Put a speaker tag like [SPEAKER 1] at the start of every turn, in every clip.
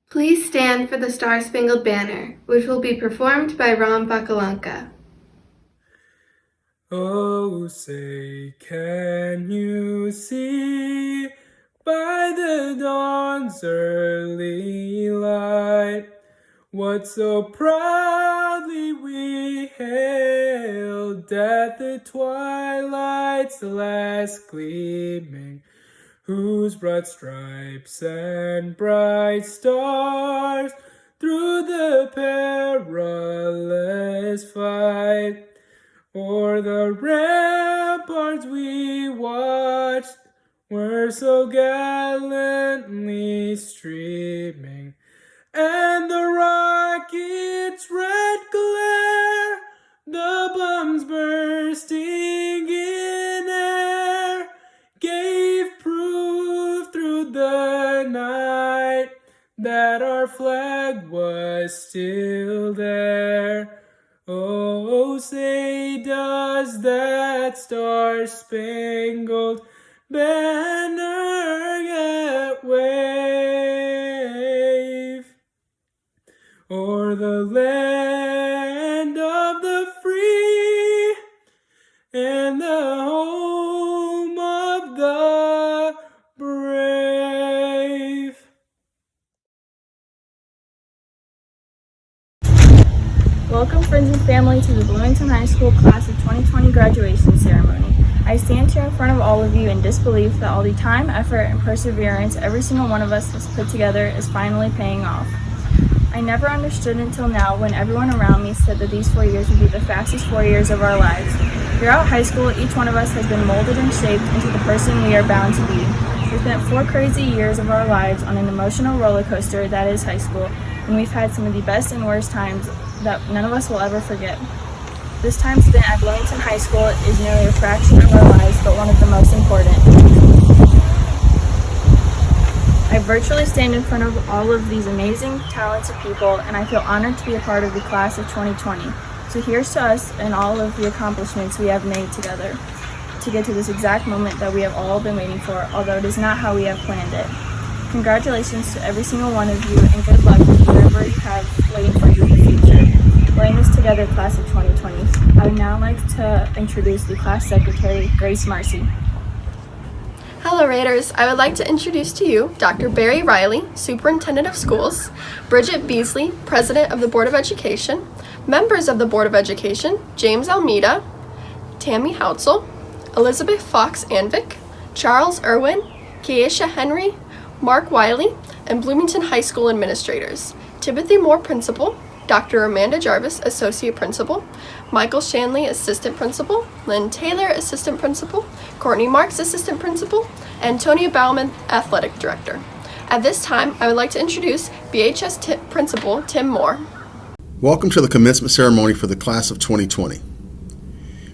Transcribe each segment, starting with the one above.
[SPEAKER 1] Please stand for the Star-Spangled Banner, which will be performed by Vakkalanka.
[SPEAKER 2] Oh, say, can you see by the dawn's early light what so proudly we hailed at the twilight's last gleaming, whose broad stripes and bright stars through the perilous fight o'er the ramparts we watched were so gallantly streaming, and the rocket's red glare, the bombs bursting in air, gave proof through the night that our flag was still there. Oh, say does that star-spangled banner yet wave o'er the land of the free and the home of the brave?
[SPEAKER 3] Welcome, friends and family, to the Bloomington High School Class of 2020 graduation ceremony. I stand here in front of all of you in disbelief that all the time, effort, and perseverance every single one of us has put together is finally paying off. I never understood until now when everyone around me said that these 4 years would be the fastest 4 years of our lives. Throughout high school, each one of us has been molded and shaped into the person we are bound to be. We spent 4 crazy years of our lives on an emotional roller coaster that is high school, and we've had some of the best and worst times that none of us will ever forget. This time spent at Bloomington High School is nearly a fraction of our lives, but one of the most important. I virtually stand in front of all of these amazing, talented people, and I feel honored to be a part of the class of 2020. So here's to us and all of the accomplishments we have made together to get to this exact moment that we have all been waiting for, although it is not how we have planned it. Congratulations to every single one of you, and good luck with whatever you have waiting for you in the future. We're in this together, class of 2020. I would now like to introduce the class secretary, Grace Marcy.
[SPEAKER 4] Hello Raiders, I would like to introduce to you Dr. Barry Reilly, Superintendent of Schools, Brigette Beasley, President of the Board of Education, members of the Board of Education, James Almeida, Tammy Houtzel, Elizabeth Fox Anvik, Charles Irwin, Keisha Henry, Mark Wiley, and Bloomington High School administrators, Timothy Moore Principal, Dr. Amanda Jarvis, Associate Principal, Michael Shanley, Assistant Principal, Lynn Taylor, Assistant Principal, Courtney Marks, Assistant Principal, and Tonya Bauman, Athletic Director. At this time, I would like to introduce BHS Principal Tim Moore.
[SPEAKER 5] Welcome to the commencement ceremony for the class of 2020.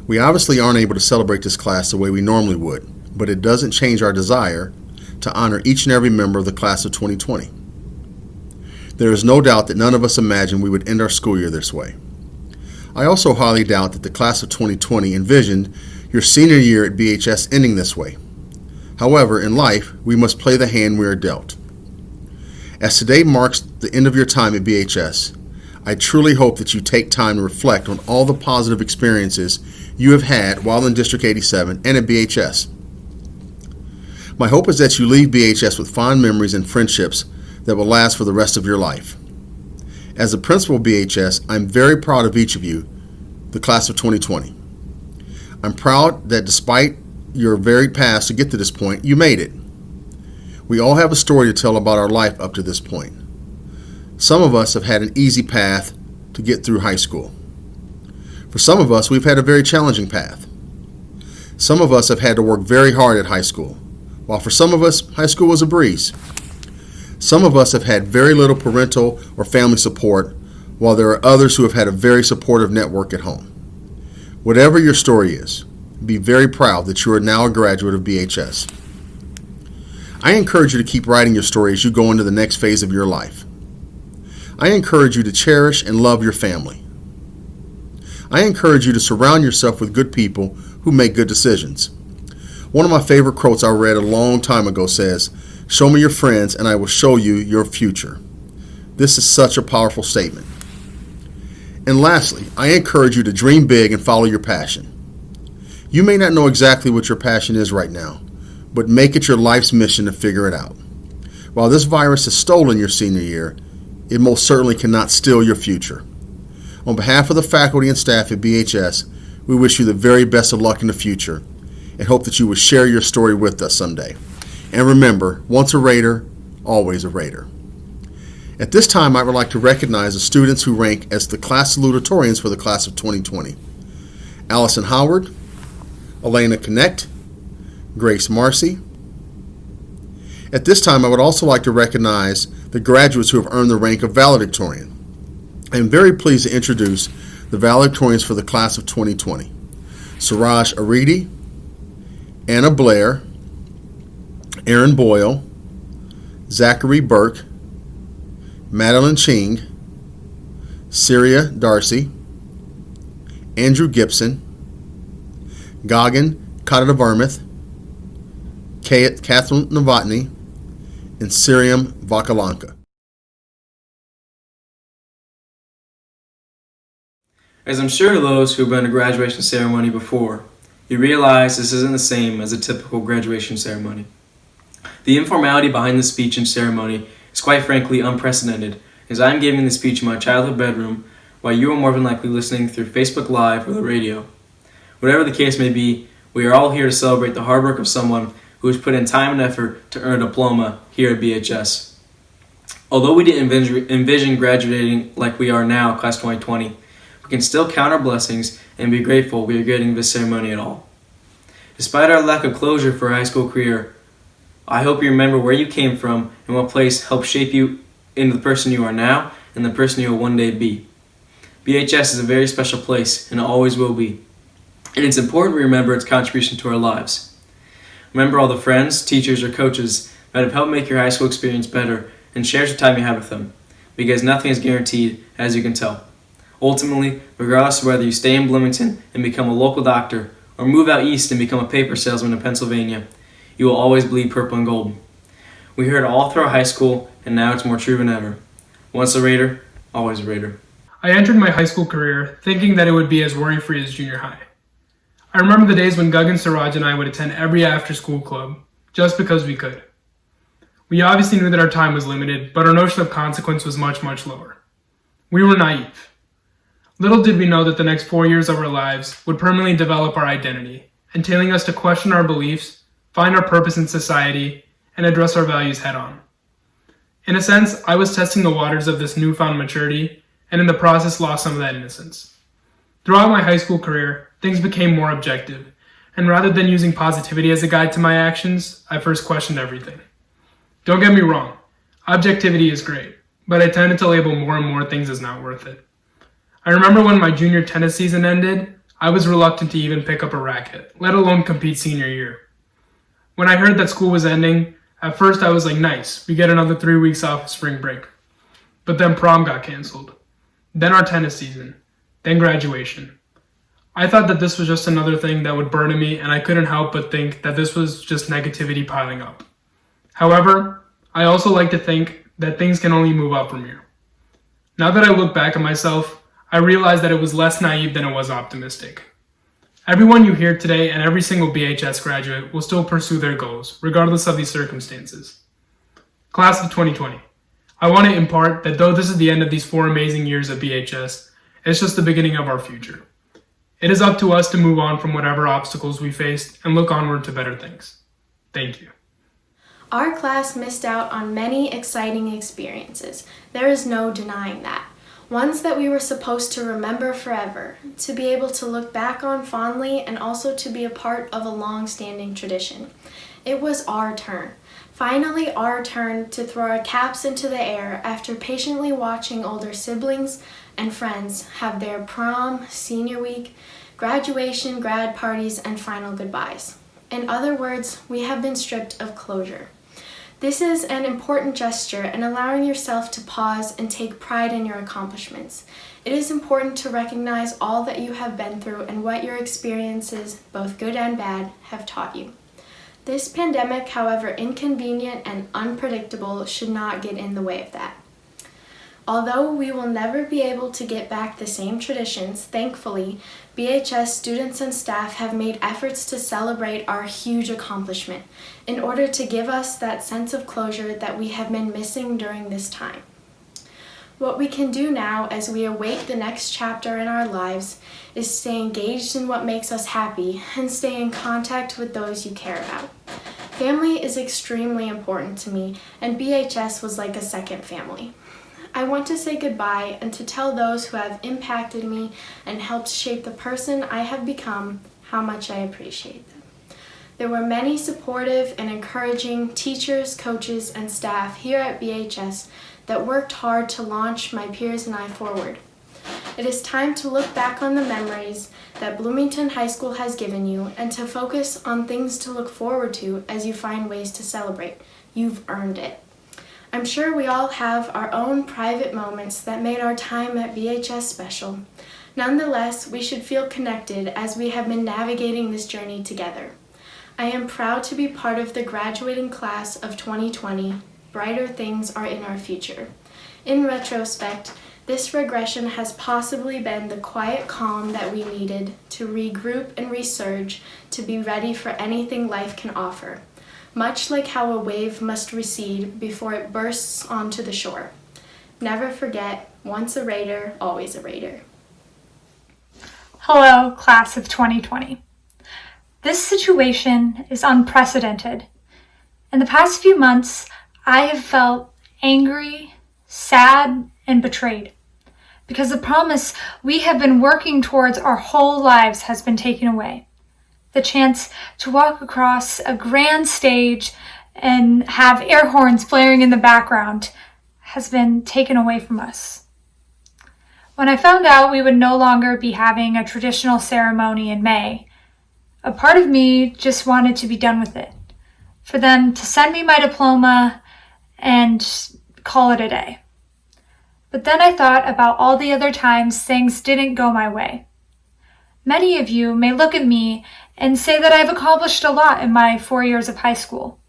[SPEAKER 5] We obviously aren't able to celebrate this class the way we normally would, but it doesn't change our desire to honor each and every member of the class of 2020. There is no doubt that none of us imagined we would end our school year this way. I also highly doubt that the class of 2020 envisioned your senior year at BHS ending this way. However, in life, we must play the hand we are dealt. As today marks the end of your time at BHS, I truly hope that you take time to reflect on all the positive experiences you have had while in District 87 and at BHS. My hope is that you leave BHS with fond memories and friendships that will last for the rest of your life. As a principal of BHS, I'm very proud of each of you, the class of 2020. I'm proud that despite your varied past to get to this point, you made it. We all have a story to tell about our life up to this point. Some of us have had an easy path to get through high school. For some of us, we've had a very challenging path. Some of us have had to work very hard at high school, while for some of us, high school was a breeze. Some of us have had very little parental or family support, while there are others who have had a very supportive network at home. Whatever your story is, be very proud that you are now a graduate of BHS. I encourage you to keep writing your story as you go into the next phase of your life. I encourage you to cherish and love your family. I encourage you to surround yourself with good people who make good decisions. One of my favorite quotes I read a long time ago says, "Show me your friends and I will show you your future." This is such a powerful statement. And lastly, I encourage you to dream big and follow your passion. You may not know exactly what your passion is right now, but make it your life's mission to figure it out. While this virus has stolen your senior year, it most certainly cannot steal your future. On behalf of the faculty and staff at BHS, we wish you the very best of luck in the future and hope that you will share your story with us someday. And remember, once a Raider, always a Raider. At this time, I would like to recognize the students who rank as the class salutatorians for the class of 2020. Allison Howard, Elena Connect, Grace Marcy. At this time, I would also like to recognize the graduates who have earned the rank of valedictorian. I am very pleased to introduce the valedictorians for the class of 2020. Suraj Aireddy, Anna Blair, Erin Boyle, Zachary Burke, Madelin Ching, Sriya Darsi, Andrew Gibson, Gagan Kadadevarmath, Catherine Novotny, and Sriram Vakkalanka.
[SPEAKER 2] As I'm sure those who have been to a graduation ceremony before, you realize this isn't the same as a typical graduation ceremony. The informality behind the speech and ceremony is quite frankly unprecedented, as I'm giving the speech in my childhood bedroom while you are more than likely listening through Facebook Live or the radio. Whatever the case may be, we are all here to celebrate the hard work of someone who has put in time and effort to earn a diploma here at BHS. Although we didn't envision graduating like we are now, class 2020, we can still count our blessings and be grateful we are getting this ceremony at all. Despite our lack of closure for a high school career, I hope you remember where you came from and what place helped shape you into the person you are now and the person you will one day be. BHS is a very special place, and it always will be. And it's important we remember its contribution to our lives. Remember all the friends, teachers, or coaches that have helped make your high school experience better, and share the time you have with them, because nothing is guaranteed, as you can tell. Ultimately, regardless of whether you stay in Bloomington and become a local doctor, or move out east and become a paper salesman in Pennsylvania, you will always bleed purple and gold. We heard it all through our high school, and now it's more true than ever. Once a Raider, always a Raider.
[SPEAKER 6] I entered my high school career thinking that it would be as worry-free as junior high. I remember the days when Gagan, Suraj, and I would attend every after-school club, just because we could. We obviously knew that our time was limited, but our notion of consequence was much, much lower. We were naive. Little did we know that the next 4 years of our lives would permanently develop our identity, entailing us to question our beliefs, find our purpose in society, and address our values head-on. In a sense, I was testing the waters of this newfound maturity, and in the process lost some of that innocence. Throughout my high school career, things became more objective, and rather than using positivity as a guide to my actions, I first questioned everything. Don't get me wrong, objectivity is great, but I tended to label more and more things as not worth it. I remember when my junior tennis season ended, I was reluctant to even pick up a racket, let alone compete senior year. When I heard that school was ending, at first I was like, nice, we get another 3 weeks off of spring break. But then prom got canceled. Then our tennis season. Then graduation. I thought that this was just another thing that would burden me, and I couldn't help but think that this was just negativity piling up. However, I also like to think that things can only move up from here. Now that I look back at myself, I realize that it was less naive than it was optimistic. Everyone you hear today and every single BHS graduate will still pursue their goals, regardless of these circumstances. Class of 2020. I want to impart that though this is the end of these 4 amazing years at BHS, it's just the beginning of our future. It is up to us to move on from whatever obstacles we faced and look onward to better things. Thank you.
[SPEAKER 1] Our class missed out on many exciting experiences. There is no denying that. Ones that we were supposed to remember forever, to be able to look back on fondly, and also to be a part of a long-standing tradition. It was our turn. Finally our turn to throw our caps into the air after patiently watching older siblings and friends have their prom, senior week, graduation, grad parties, and final goodbyes. In other words, we have been stripped of closure. This is an important gesture in allowing yourself to pause and take pride in your accomplishments. It is important to recognize all that you have been through and what your experiences, both good and bad, have taught you. This pandemic, however inconvenient and unpredictable, should not get in the way of that. Although we will never be able to get back the same traditions, thankfully, BHS students and staff have made efforts to celebrate our huge accomplishment in order to give us that sense of closure that we have been missing during this time. What we can do now as we await the next chapter in our lives is stay engaged in what makes us happy and stay in contact with those you care about. Family is extremely important to me, and BHS was like a second family. I want to say goodbye and to tell those who have impacted me and helped shape the person I have become how much I appreciate them. There were many supportive and encouraging teachers, coaches, and staff here at BHS that worked hard to launch my peers and I forward. It is time to look back on the memories that Bloomington High School has given you and to focus on things to look forward to as you find ways to celebrate. You've earned it. I'm sure we all have our own private moments that made our time at BHS special. Nonetheless, we should feel connected as we have been navigating this journey together. I am proud to be part of the graduating class of 2020. Brighter things are in our future. In retrospect, this regression has possibly been the quiet calm that we needed to regroup and resurge to be ready for anything life can offer, much like how a wave must recede before it bursts onto the shore. Never forget, once a Raider, always a Raider.
[SPEAKER 7] Hello, class of 2020. This situation is unprecedented. In the past few months, I have felt angry, sad, and betrayed because the promise we have been working towards our whole lives has been taken away. The chance to walk across a grand stage and have air horns blaring in the background has been taken away from us. When I found out we would no longer be having a traditional ceremony in May, a part of me just wanted to be done with it, for them to send me my diploma and call it a day. But then I thought about all the other times things didn't go my way. Many of you may look at me and say that I've accomplished a lot in my 4 years of high school.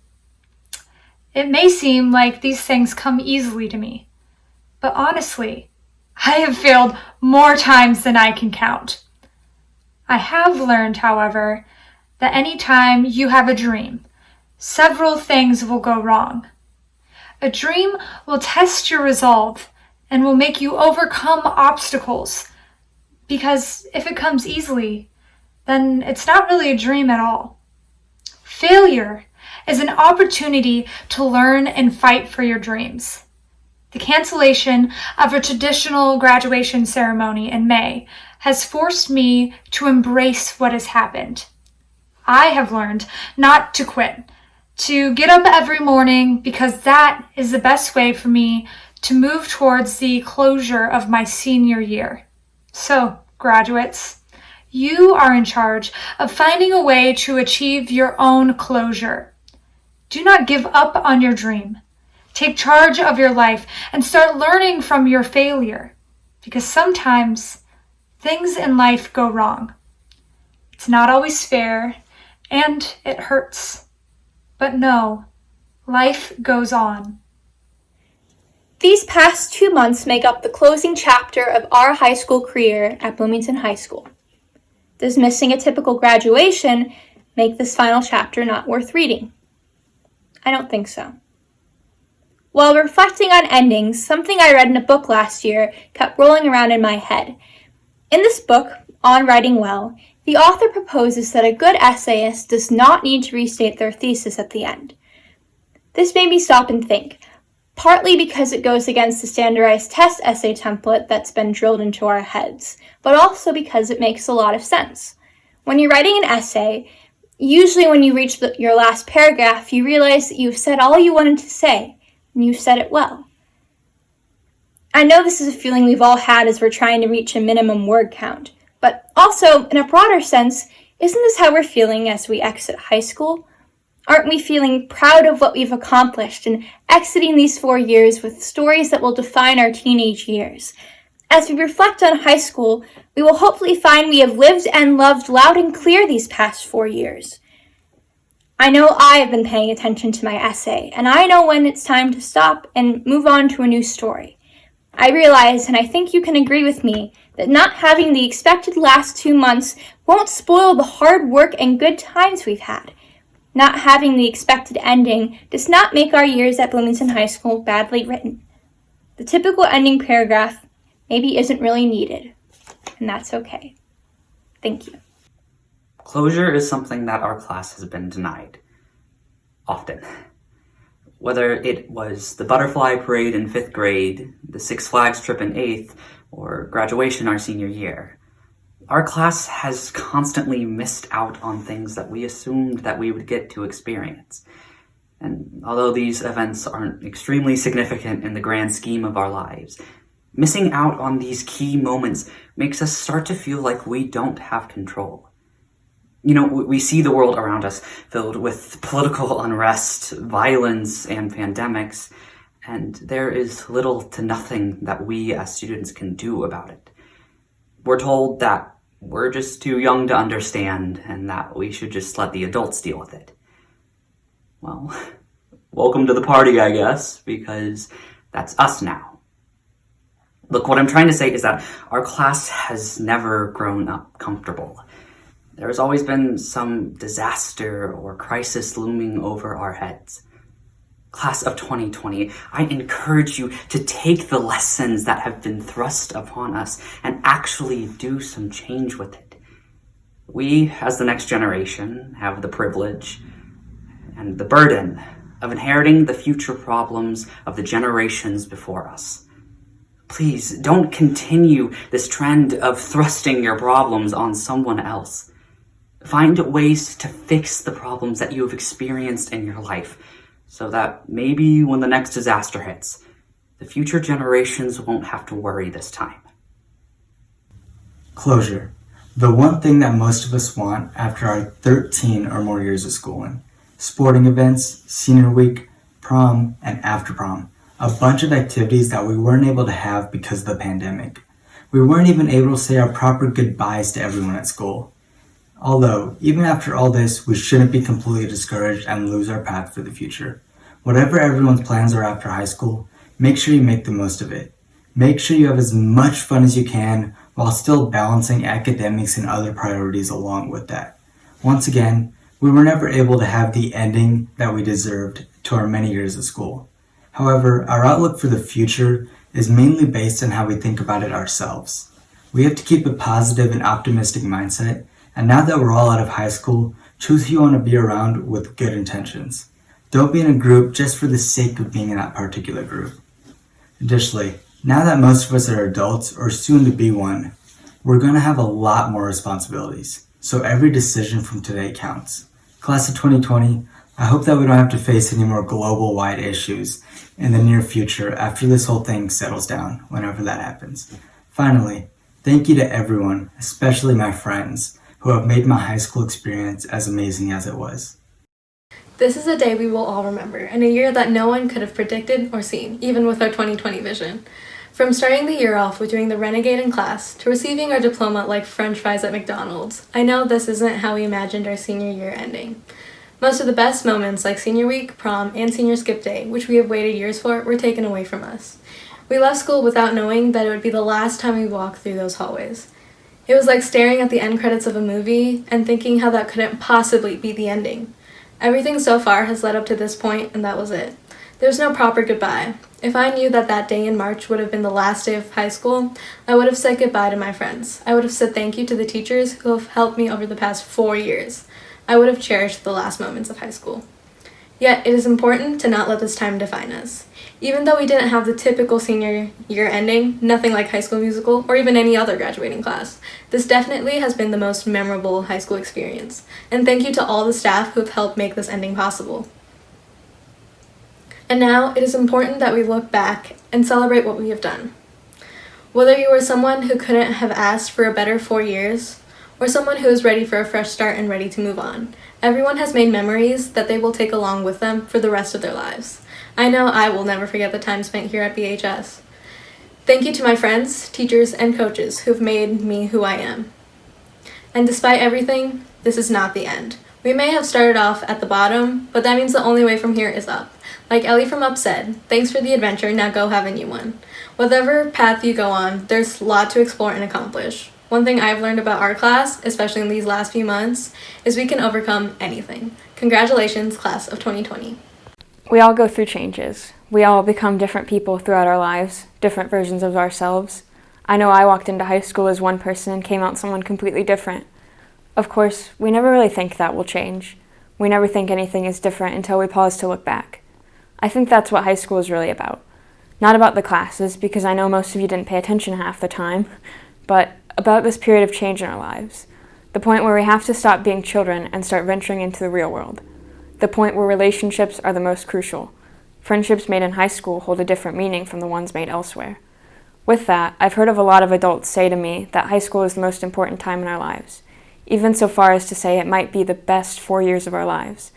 [SPEAKER 7] It may seem like these things come easily to me, but honestly, I have failed more times than I can count. I have learned, however, that any time you have a dream, several things will go wrong. A dream will test your resolve and will make you overcome obstacles, because if it comes easily, then it's not really a dream at all. Failure is an opportunity to learn and fight for your dreams. The cancellation of a traditional graduation ceremony in May has forced me to embrace what has happened. I have learned not to quit, to get up every morning, because that is the best way for me to move towards the closure of my senior year. So, graduates, you are in charge of finding a way to achieve your own closure. Do not give up on your dream. Take charge of your life and start learning from your failure, because sometimes things in life go wrong. It's not always fair, and it hurts. But no, life goes on.
[SPEAKER 8] These past 2 months make up the closing chapter of our high school career at Bloomington High School. Does missing a typical graduation make this final chapter not worth reading? I don't think so. While reflecting on endings, something I read in a book last year kept rolling around in my head. In this book, On Writing Well, the author proposes that a good essayist does not need to restate their thesis at the end. This made me stop and think, partly because it goes against the standardized test essay template that's been drilled into our heads, but also because it makes a lot of sense. When you're writing an essay, usually when you reach your last paragraph, you realize that you've said all you wanted to say, and you've said it well. I know this is a feeling we've all had as we're trying to reach a minimum word count, but also, in a broader sense, isn't this how we're feeling as we exit high school? Aren't we feeling proud of what we've accomplished and exiting these 4 years with stories that will define our teenage years? As we reflect on high school, we will hopefully find we have lived and loved loud and clear these past 4 years. I know I have been paying attention to my essay, and I know when it's time to stop and move on to a new story. I realize, and I think you can agree with me, that not having the expected last 2 months won't spoil the hard work and good times we've had. Not having the expected ending does not make our years at Bloomington High School badly written. The typical ending paragraph maybe isn't really needed, and that's okay. Thank you.
[SPEAKER 9] Closure is something that our class has been denied. Often. Whether it was the butterfly parade in 5th grade, the Six Flags trip in 8th, or graduation our senior year. Our class has constantly missed out on things that we assumed that we would get to experience. And although these events aren't extremely significant in the grand scheme of our lives, missing out on these key moments makes us start to feel like we don't have control. You know, we see the world around us filled with political unrest, violence, and pandemics, and there is little to nothing that we as students can do about it. We're told that we're just too young to understand and that we should just let the adults deal with it. Well, welcome to the party, I guess, because that's us now. Look, what I'm trying to say is that our class has never grown up comfortable. There's always been some disaster or crisis looming over our heads. Class of 2020, I encourage you to take the lessons that have been thrust upon us and actually do some change with it. We, as the next generation, have the privilege and the burden of inheriting the future problems of the generations before us. Please don't continue this trend of thrusting your problems on someone else. Find ways to fix the problems that you have experienced in your life so that maybe when the next disaster hits, the future generations won't have to worry this time.
[SPEAKER 10] Closure. The one thing that most of us want after our 13 or more years of schooling. Sporting events, senior week, prom, and after prom. A bunch of activities that we weren't able to have because of the pandemic. We weren't even able to say our proper goodbyes to everyone at school. Although, even after all this, we shouldn't be completely discouraged and lose our path for the future. Whatever everyone's plans are after high school, make sure you make the most of it. Make sure you have as much fun as you can while still balancing academics and other priorities along with that. Once again, we were never able to have the ending that we deserved to our many years of school. However, our outlook for the future is mainly based on how we think about it ourselves. We have to keep a positive and optimistic mindset. And now that we're all out of high school, choose who you want to be around with good intentions. Don't be in a group just for the sake of being in that particular group. Additionally, now that most of us are adults or soon to be one, we're going to have a lot more responsibilities. So every decision from today counts. Class of 2020, I hope that we don't have to face any more global-wide issues in the near future after this whole thing settles down, whenever that happens. Finally, thank you to everyone, especially my friends, who have made my high school experience as amazing as it was.
[SPEAKER 4] This is a day we will all remember, and a year that no one could have predicted or seen, even with our 2020 vision. From starting the year off with doing the renegade in class, to receiving our diploma like french fries at McDonald's, I know this isn't how we imagined our senior year ending. Most of the best moments like senior week, prom, and senior skip day, which we have waited years for, were taken away from us. We left school without knowing that it would be the last time we walked through those hallways. It was like staring at the end credits of a movie and thinking how that couldn't possibly be the ending. Everything so far has led up to this point, and that was it. There's no proper goodbye. If I knew that that day in March would have been the last day of high school, I would have said goodbye to my friends. I would have said thank you to the teachers who have helped me over the past 4 years. I would have cherished the last moments of high school. Yet, it is important to not let this time define us. Even though we didn't have the typical senior year ending, nothing like High School Musical, or even any other graduating class, this definitely has been the most memorable high school experience. And thank you to all the staff who have helped make this ending possible. And now, it is important that we look back and celebrate what we have done. Whether you were someone who couldn't have asked for a better 4 years, or someone who is ready for a fresh start and ready to move on, everyone has made memories that they will take along with them for the rest of their lives. I know I will never forget the time spent here at BHS. Thank you to my friends, teachers, and coaches who have made me who I am. And despite everything, this is not the end. We may have started off at the bottom, but that means the only way from here is up. Like Ellie from Up said, thanks for the adventure, now go have a new one.
[SPEAKER 11] Whatever path you go on, there's a lot to explore and accomplish. One thing I've learned about our class, especially in these last few months, is we can overcome anything. Congratulations, class of 2020.
[SPEAKER 12] We all go through changes. We all become different people throughout our lives, different versions of ourselves. I know I walked into high school as one person and came out someone completely different. Of course, we never really think that will change. We never think anything is different until we pause to look back. I think that's what high school is really about. Not about the classes, because I know most of you didn't pay attention half the time, but about this period of change in our lives. The point where we have to stop being children and start venturing into the real world. The point where relationships are the most crucial. Friendships made in high school hold a different meaning from the ones made elsewhere. With that, I've heard of a lot of adults say to me that high school is the most important time in our lives, even so far as to say it might be the best 4 years of our lives.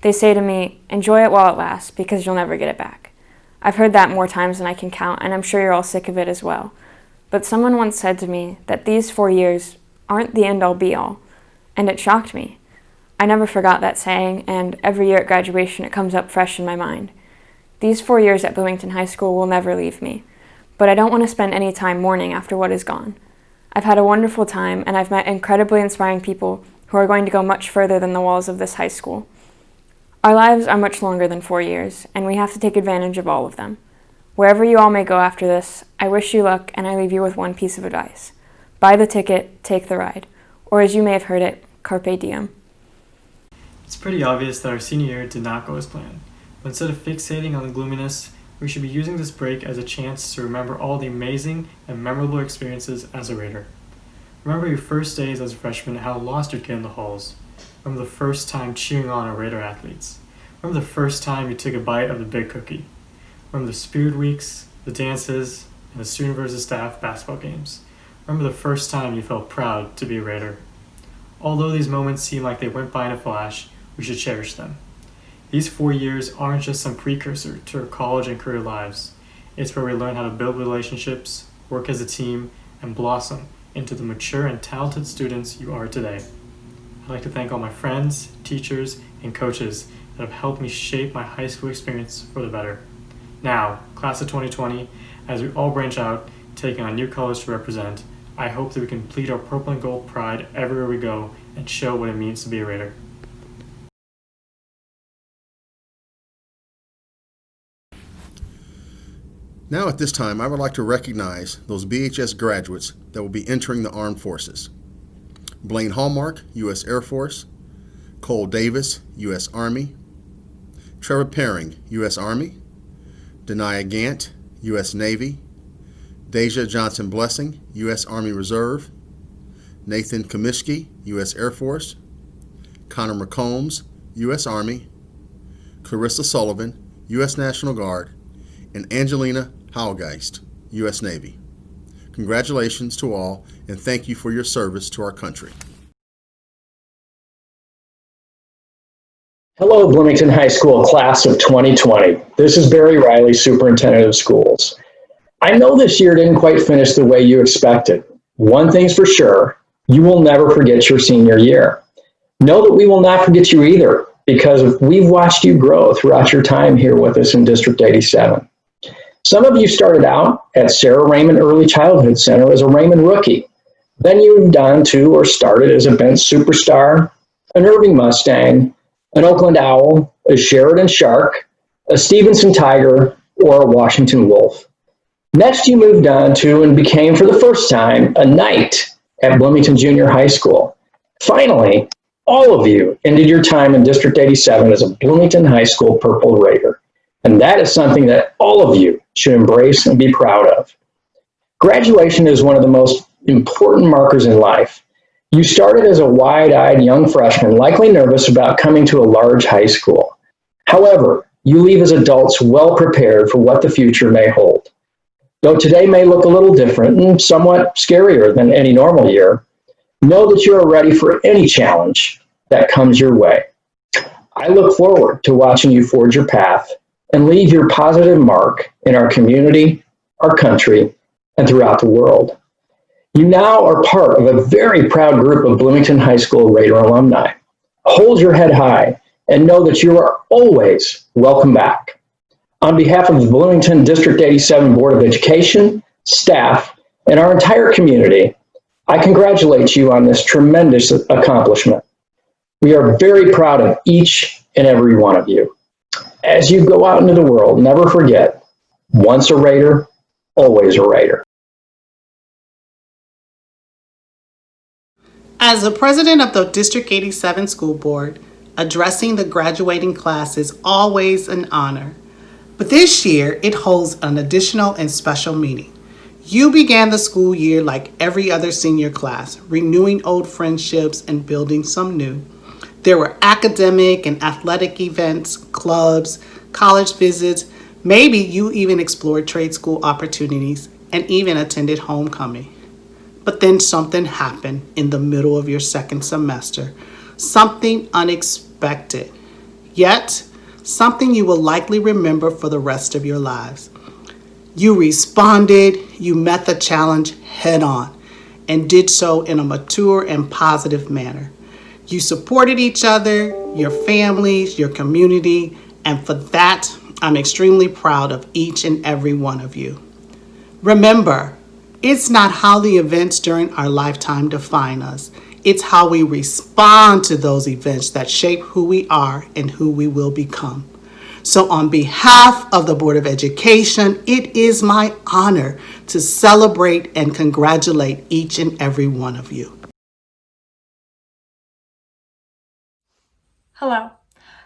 [SPEAKER 12] They say to me, enjoy it while it lasts, because you'll never get it back. I've heard that more times than I can count, and I'm sure you're all sick of it as well. But someone once said to me that these 4 years aren't the end-all be-all, and it shocked me. I never forgot that saying, and every year at graduation it comes up fresh in my mind. These 4 years at Bloomington High School will never leave me, but I don't want to spend any time mourning after what is gone. I've had a wonderful time, and I've met incredibly inspiring people who are going to go much further than the walls of this high school. Our lives are much longer than 4 years, and we have to take advantage of all of them. Wherever you all may go after this, I wish you luck, and I leave you with one piece of advice. Buy the ticket, take the ride. Or as you may have heard it, carpe diem.
[SPEAKER 13] It's pretty obvious that our senior year did not go as planned. But instead of fixating on the gloominess, we should be using this break as a chance to remember all the amazing and memorable experiences as a Raider. Remember your first days as a freshman and how lost you'd get in the halls. Remember the first time cheering on our Raider athletes. Remember the first time you took a bite of the big cookie. Remember the spirit weeks, the dances, and the student versus staff basketball games. Remember the first time you felt proud to be a Raider. Although these moments seem like they went by in a flash, we should cherish them. These 4 years aren't just some precursor to our college and career lives. It's where we learn how to build relationships, work as a team, and blossom into the mature and talented students you are today. I'd like to thank all my friends, teachers, and coaches that have helped me shape my high school experience for the better. Now, class of 2020, as we all branch out, taking on new colors to represent, I hope that we can plead our purple and gold pride everywhere we go and show what it means to be a Raider.
[SPEAKER 5] Now at this time, I would like to recognize those BHS graduates that will be entering the armed forces. Blaine Hallmark, U.S. Air Force. Cole Davis, U.S. Army. Trevor Paring, U.S. Army. Denia Gant, U.S. Navy. Deja Johnson Blessing, U.S. Army Reserve. Nathan Komishki, U.S. Air Force. Connor McCombs, U.S. Army. Clarissa Sullivan, U.S. National Guard. And Angelina Haugeist, U.S. Navy. Congratulations to all, and thank you for your service to our country.
[SPEAKER 14] Hello, Bloomington High School class of 2020. This is Reilly, Superintendent of Schools. I know this year didn't quite finish the way you expected. One thing's for sure, you will never forget your senior year. Know that we will not forget you either, because we've watched you grow throughout your time here with us in District 87. Some of you started out at Sarah Raymond Early Childhood Center as a Raymond rookie. Then you moved on to or started as a Bent Superstar, an Irving Mustang, an Oakland Owl, a Sheridan Shark, a Stevenson Tiger, or a Washington Wolf. Next, you moved on to and became, for the first time, a Knight at Bloomington Junior High School. Finally, all of you ended your time in District 87 as a Bloomington High School Purple Raider. And that is something that all of you should embrace and be proud of. Graduation is one of the most important markers in life. You started as a wide-eyed young freshman, likely nervous about coming to a large high school. However, you leave as adults well prepared for what the future may hold. Though today may look a little different and somewhat scarier than any normal year, know that you are ready for any challenge that comes your way. I look forward to watching you forge your path and leave your positive mark in our community, our country, and throughout the world. You now are part of a very proud group of Bloomington High School Raider alumni. Hold your head high and know that you are always welcome back. On behalf of the Bloomington District 87 Board of Education, staff, and our entire community, I congratulate you on this tremendous accomplishment. We are very proud of each and every one of you. As you go out into the world, never forget, once a Raider, always a Raider.
[SPEAKER 15] As the president of the District 87 School Board, addressing the graduating class is always an honor. But this year, it holds an additional and special meaning. You began the school year like every other senior class, renewing old friendships and building some new. There were academic and athletic events, clubs, college visits. Maybe you even explored trade school opportunities and even attended homecoming. But then something happened in the middle of your second semester, something unexpected, yet something you will likely remember for the rest of your lives. You responded, you met the challenge head on, and did so in a mature and positive manner. You supported each other, your families, your community, and for that, I'm extremely proud of each and every one of you. Remember, it's not how the events during our lifetime define us. It's how we respond to those events that shape who we are and who we will become. So on behalf of the Board of Education, it is my honor to celebrate and congratulate each and every one of you.
[SPEAKER 7] Hello.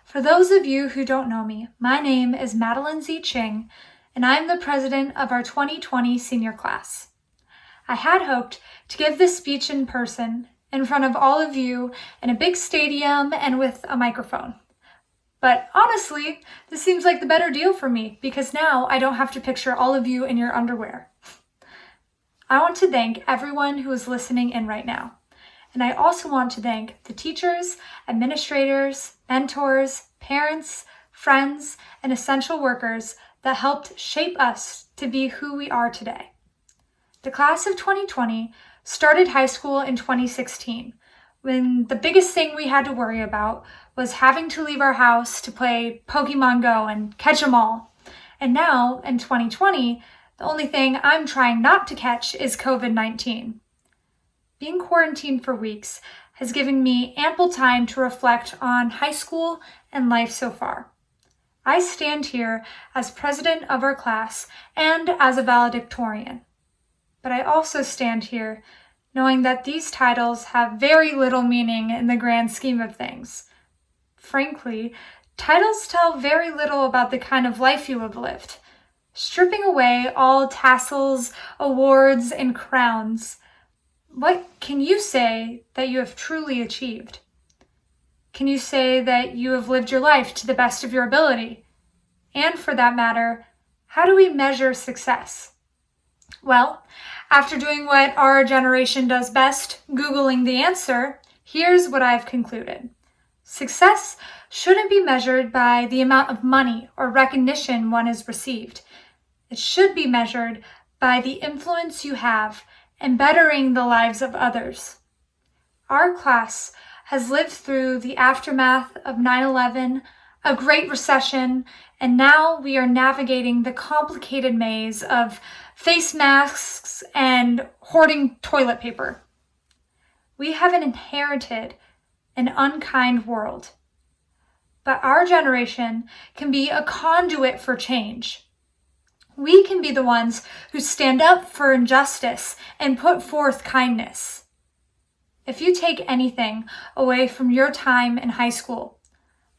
[SPEAKER 7] For those of you who don't know me, my name is Madelin Z. Ching, and I'm the president of our 2020 senior class. I had hoped to give this speech in person, in front of all of you, in a big stadium and with a microphone. But honestly, this seems like the better deal for me because now I don't have to picture all of you in your underwear. I want to thank everyone who is listening in right now. And I also want to thank the teachers, administrators, mentors, parents, friends, and essential workers that helped shape us to be who we are today. The class of 2020 started high school in 2016, when the biggest thing we had to worry about was having to leave our house to play Pokemon Go and catch 'em all. And now, in 2020, the only thing I'm trying not to catch is COVID-19. Being quarantined for weeks has given me ample time to reflect on high school and life so far. I stand here as president of our class and as a valedictorian. But I also stand here knowing that these titles have very little meaning in the grand scheme of things. Frankly, titles tell very little about the kind of life you have lived. Stripping away all tassels, awards, and crowns, what can you say that you have truly achieved? Can you say that you have lived your life to the best of your ability? And for that matter, how do we measure success? Well, after doing what our generation does best, Googling the answer, here's what I've concluded. Success shouldn't be measured by the amount of money or recognition one has received. It should be measured by the influence you have in bettering the lives of others. Our class has lived through the aftermath of 9/11, a Great Recession, and now we are navigating the complicated maze of face masks and hoarding toilet paper. We have inherited an unkind world, but our generation can be a conduit for change. We can be the ones who stand up for injustice and put forth kindness. If you take anything away from your time in high school,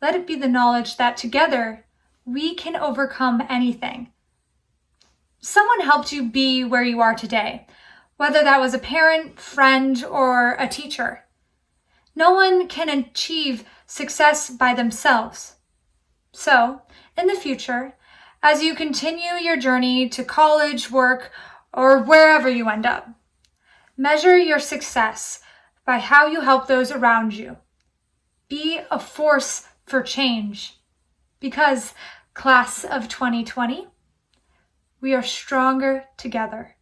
[SPEAKER 7] let it be the knowledge that together we can overcome anything. Someone helped you be where you are today, whether that was a parent, friend, or a teacher. No one can achieve success by themselves. So, in the future, as you continue your journey to college, work, or wherever you end up, measure your success by how you help those around you. Be a force for change. Because, class of 2020, we are stronger together.